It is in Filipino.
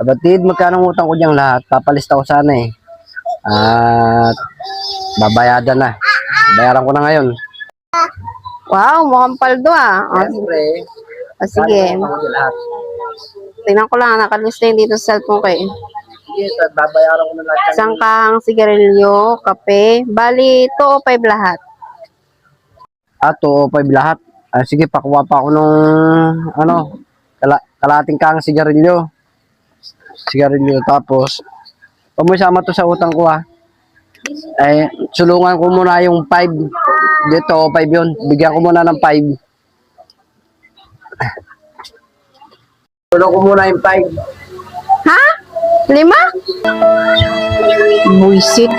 Kapatid, magkano ang utang ko diyang lahat? Papalista ko sana eh. At babayadan na. Bayaran ko na ngayon. Wow, mukhang paldo ah. O, Siyempre, sige. lahat. Tingnan ko lang, nakalista yun dito sa cellphone ko eh. Sige, babayaran ko na lahat. Sangkang sigarilyo, kape. Bali, 205 lahat. 2 o 5 lahat. Sige, pakuha pa ako nung kalating kang sigarilyo. Tapos, huwag mo isama to sa utang ko sulungan ko muna yung 5. Dito, 5 yun. Bigyan ko muna ng 5. Tulong ko muna yung 5. Ha? 5? Buisit.